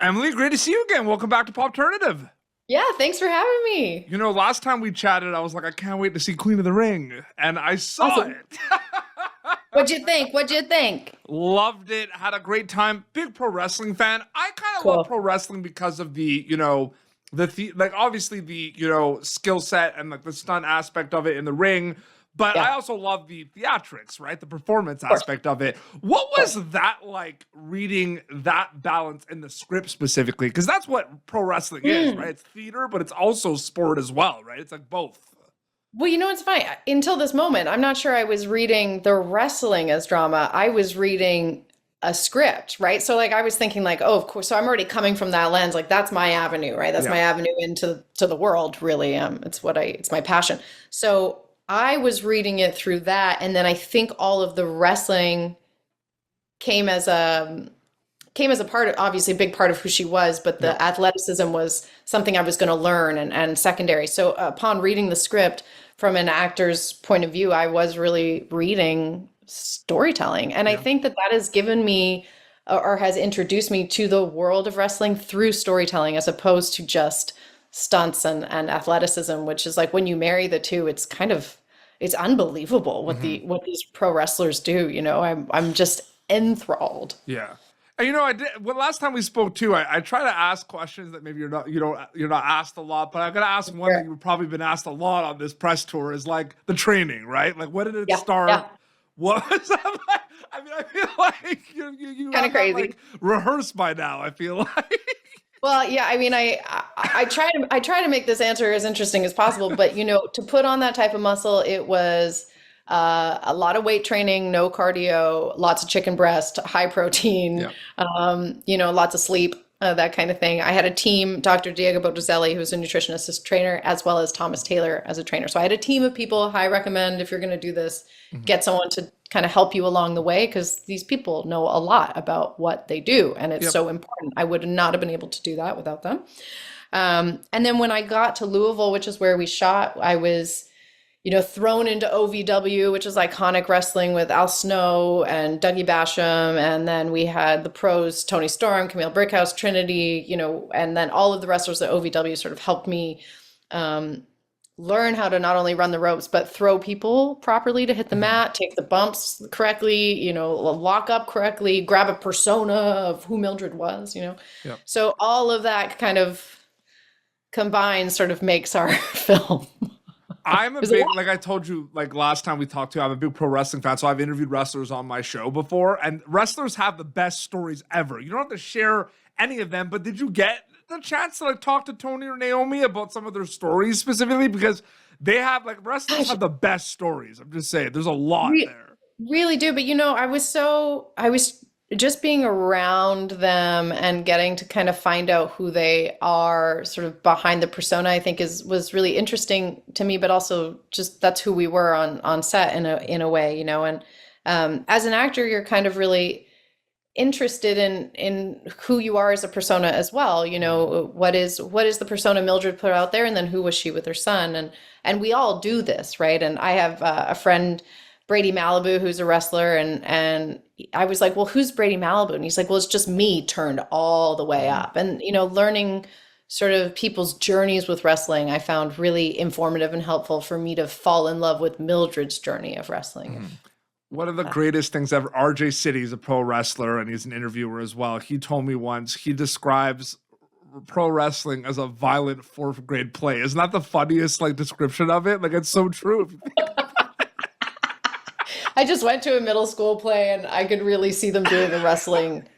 Emily, great to see you again. Welcome back to Popternative. Yeah, thanks for having me. Last time we chatted, I was like, I can't wait to see Queen of the Ring. And I saw Awesome. it. What'd you think? What'd you think? Loved it. Had a great time. Big pro wrestling fan. I kind of love Cool. pro wrestling because of like obviously the, skill set and like the stunt aspect of it in the ring. But Yeah, I of also love the theatrics, right? The performance course, aspect of it. What of was course. that like reading that balance in the script specifically? Because that's what pro wrestling is, right? Mm. It's theater, but it's also sport as well, right? It's like both. Well, it's funny. Until this moment, I'm not sure I was reading the wrestling as drama. I was reading a script, right? So like I was thinking like, oh, of course. So I'm already coming from that lens. Like that's my avenue, right? That's Yeah. my avenue into to the world, really. It's my passion. So I was reading it through that, and then I think all of the wrestling came as a came as a part of obviously a big part of who she was, but Yep. the athleticism was something I was going to learn and secondary. So upon reading the script from an actor's point of view, I was really reading storytelling. And I Yeah. think that that has given me or has introduced me to the world of wrestling through storytelling as opposed to just stunts and athleticism, which is like when you marry the two, it's unbelievable what Hmm. what these pro wrestlers do, I'm just enthralled. Yeah. And I did well last time we spoke too. I try to ask questions that maybe you're not asked a lot, but I'm gonna ask one that Sure. you've probably been asked a lot on this press tour is like the training, right? Like when did it Yeah, start? yeah. What was that like? I mean, I feel like you Kind of have that like crazy. rehearsed by now, I feel like. Well, yeah, I mean, I try to make this answer as interesting as possible, but to put on that type of muscle, it was a lot of weight training, no cardio, lots of chicken breast, high protein, Yeah. lots of sleep, that kind of thing. I had a team, Dr. Diego Botticelli, who's a nutritionist trainer, as well as Thomas Taylor as a trainer. So I had a team of people. I recommend if you're going to do this, Mhm. get someone to kind of help you along the way because these people know a lot about what they do, and it's Yep. so important. I would not have been able to do that without them. And then when I got to Louisville, which is where we shot, I was thrown into OVW, which is iconic wrestling with Al Snow and Dougie Basham. And then we had the pros, Tony Storm, Camille Brickhouse, Trinity, and then all of the wrestlers at OVW sort of helped me um, learn how to not only run the ropes, but throw people properly to hit the Mhm. mat, take the bumps correctly, lock up correctly, grab a persona of who Mildred was. Yep. So all of that kind of combined sort of makes our film. I'm a There's a big, lot. like I told you, like last time we talked to, I'm a big pro wrestling fan. So I've interviewed wrestlers on my show before, and wrestlers have the best stories ever. You don't have to share any of them, but did you get the chance to like talk to Tony or Naomi about some of their stories specifically? Because they have like wrestlers Gosh, have the best stories. I'm just saying, there's a lot re there. really do. But I was just being around them and getting to kind of find out who they are sort of behind the persona, I think was really interesting to me, but also just that's who we were on set in a way, and as an actor, you're kind of really interested in who you are as a persona as well. What is the persona Mildred put out there, and then who was she with her son, and we all do this, right? And I have a friend, Brady Malibu, who's a wrestler, and I was like, well, who's Brady Malibu? And he's like, well, it's just me turned all the way Mhm. up. And learning sort of people's journeys with wrestling, I found really informative and helpful for me to fall in love with Mildred's journey of wrestling. Mhm. If One of the that greatest things ever. RJ City is a pro wrestler and he's an interviewer as well. He told me once he describes pro wrestling as a violent fourth grade play. Isn't that the funniest like description of it? Like it's so true. If you think I just went to a middle school play and I could really see them doing a wrestling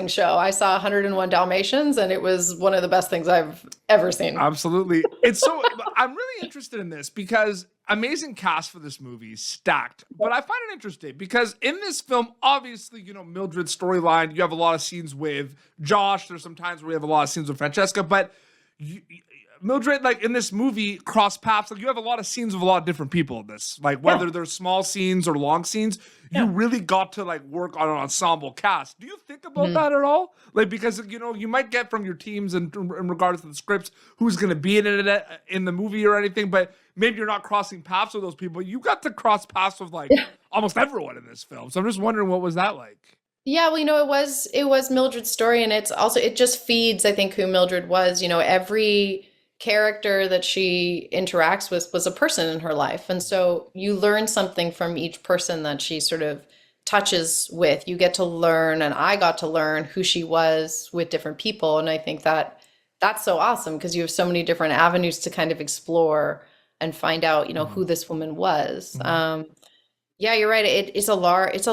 show. I saw 101 Dalmatians and it was one of the best things I've ever seen. absolutely. It's so I'm really interested in this because amazing cast for this movie, stacked. But I find it interesting because in this film, obviously, Mildred's storyline, you have a lot of scenes with Josh. There's some times where we have a lot of scenes with Francesca, but Mildred, like in this movie, cross paths. Like you have a lot of scenes with a lot of different people in this. Like Yeah, whether they're small scenes or long scenes, you yeah. really got to like work on an ensemble cast. Do you think about Mhm. that at all? Like because you might get from your teams in regards to the scripts who's going to be in the movie or anything, but maybe you're not crossing paths with those people. You got to cross paths with like Yeah. almost everyone in this film. So I'm just wondering what was that like? Yeah, well, it was Mildred's story, and it just feeds, I think, who Mildred was. Every character that she interacts with was a person in her life, and so you learn something from each person that she sort of touches with. You get to learn, and I got to learn who she was with different people, and I think that that's so awesome because you have so many different avenues to kind of explore and find out, who Mhm. this woman was. Mhm. Yeah, you're right. It's a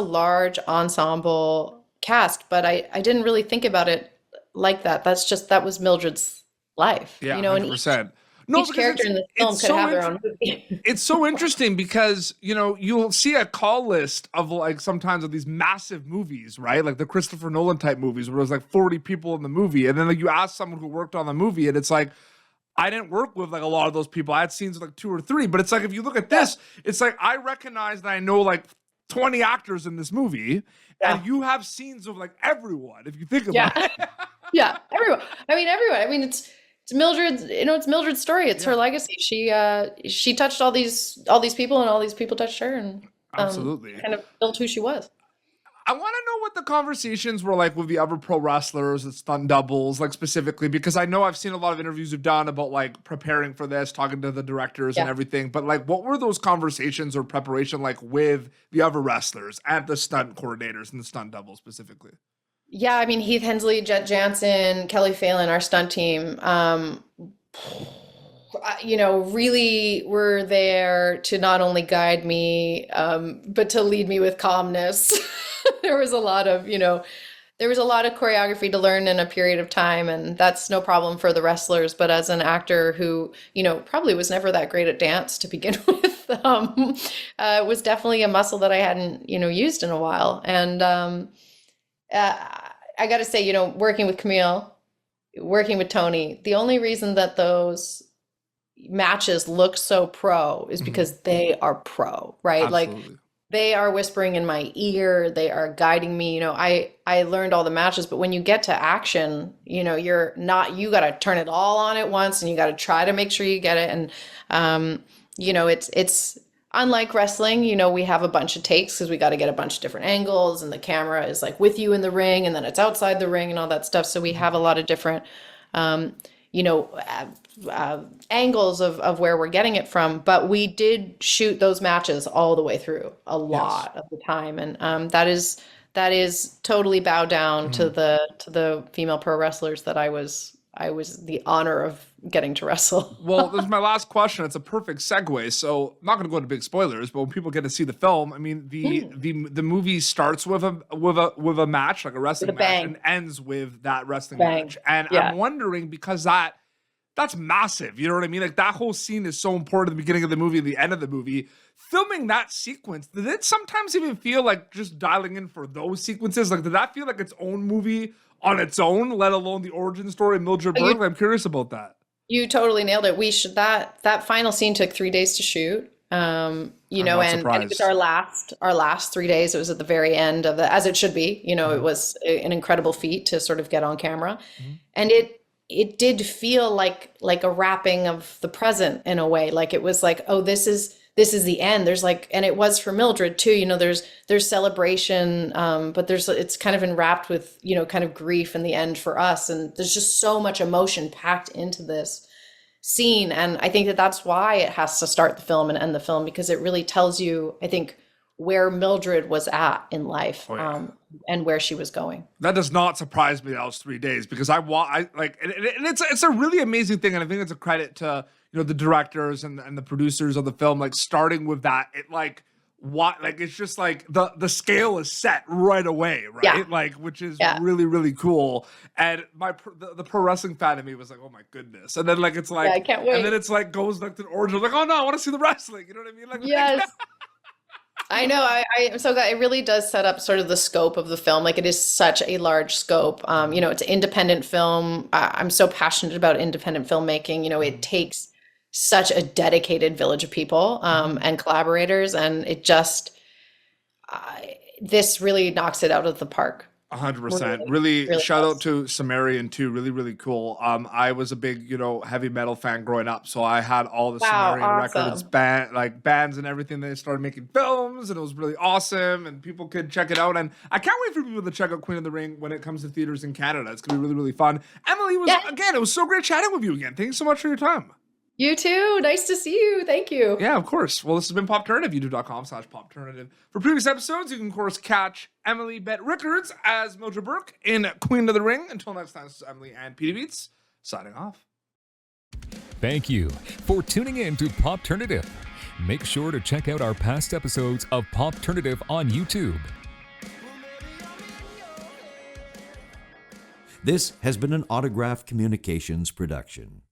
large ensemble cast, but I didn't really think about it like that. That was Mildred's life, Yeah, and each 100%. No, each because character in the film it's could so have their interesting. own movie. It's so interesting because, you'll see a call list of like sometimes of these massive movies, right? Like the Christopher Nolan type movies where there's like 40 people in the movie. And then like you ask someone who worked on the movie and it's like, I didn't work with like a lot of those people. I had scenes with like two or three, but it's like if you look at Yeah, this, it's like I recognize that I know like 20 actors in this movie, yeah, and you have scenes of like everyone if you think about yeah, it. yeah. Everyone. I mean, it's Mildred's. It's Mildred's story. It's her Yeah, legacy. She touched all these people, and all these people touched her, and absolutely. kind of built who she was. I want to know what the conversations were like with the other pro wrestlers and stunt doubles, like specifically, because I know I've seen a lot of interviews you've done about like preparing for this, talking to the directors and Yeah. everything. But like, what were those conversations or preparation like with the other wrestlers and the stunt coordinators and the stunt doubles specifically? Yeah, I mean Heath Hensley, Jet Jansen, Kelly Phelan, our stunt team. Really were there to not only guide me, but to lead me with calmness. There was a lot of, there was a lot of choreography to learn in a period of time, and that's no problem for the wrestlers. But as an actor who, probably was never that great at dance to begin with, it was definitely a muscle that I hadn't, used in a while. And I got to say, working with Camille, working with Toni, the only reason that those matches look so pro is Mhm. because they are pro, right? Like Absolutely. they are whispering in my ear, they are guiding me. I learned all the matches, but when you get to action, you're not, you got to turn it all on at once, and you got to try to make sure you get it. And it's unlike wrestling, we have a bunch of takes because we got to get a bunch of different angles, and the camera is like with you in the ring, and then it's outside the ring and all that stuff. So we Mhm. have a lot of different um, you know, uh, angles of where we're getting it from. But we did shoot those matches all the way through a Yes. lot of the time, and that is totally bow down to Mhm. the female pro wrestlers that I was the honor of getting to wrestle. Well, this is my last question. It's a perfect segue. So, I'm not going to go into big spoilers, but when people get to see the film, I mean, the Mm. the movie starts with a match, like a With a wrestling match, bang, and ends with that wrestling bang. match. And Yeah. I'm wondering because that's massive. You know what I mean? Like that whole scene is so important at the beginning of the movie and the end of the movie. Filming that sequence, did it sometimes even feel like just dialing in for those sequences? Like, did that feel like its own movie on its own, let alone the origin story of Mildred You Burke? I'm curious about that. you totally nailed it. We should that final scene took 3 days to shoot. I'm not And it was surprised. our last 3 days. It was at the very end of the, as it should be. It Mhm, was an incredible feat to sort of get on camera. mhm. And it did feel like a wrapping of the present in a way. Like it was like, oh, this is the end. There's like, and it was for Mildred too. There's celebration, but it's kind of enwrapped with kind of grief in the end for us. And there's just so much emotion packed into this scene. And I think that that's why it has to start the film and end the film, because it really tells you, I think, where Mildred was at in life, Oh yeah. and where she was going. That does not surprise me that was 3 days because I like and it's a really amazing thing, and I think it's a credit to the directors and the producers of the film, like starting with that. It what like it's just like the scale is set right away, Yeah, right? Like, which is yeah, really really cool. And the pro wrestling fan in me was like, oh my goodness. And then like it's yeah. I like can't and then wait. it's like goes like to the origin, like, oh no, I want to see the wrestling. You know what I mean? Like Yes. I know. I'm so glad. It really does set up sort of the scope of the film. Like it is such a large scope. It's an independent film. I'm so passionate about independent filmmaking. It takes such a dedicated village of people, Mhm. and collaborators, and it just, uh, this really knocks it out of the park. 100%. really, Really, really shout out close. to Sumerian too. Really, really cool. I was a big, heavy metal fan growing up, so I had all the Wow, Sumerian Records awesome. bands and everything. They started making films, and it was really awesome, and people could check it out. And I can't wait for people to check out Queen of the Ring when it comes to theaters in Canada. It's gonna be really, really fun. Emily, Yeah, it was so great chatting with you again. Thanks so much for your time. you too. Nice to see you. Thank you. Yeah, of course. Well, this has been Popternative, youtube.com/Popternative. For previous episodes, you can, of course, catch Emily Bett Rickards as Mildred Burke in Queen of the Ring. Until next time, this is Emily and Peter Beats, signing off. Thank you for tuning in to Popternative. Make sure to check out our past episodes of Popternative on YouTube. This has been an Autograph Communications production.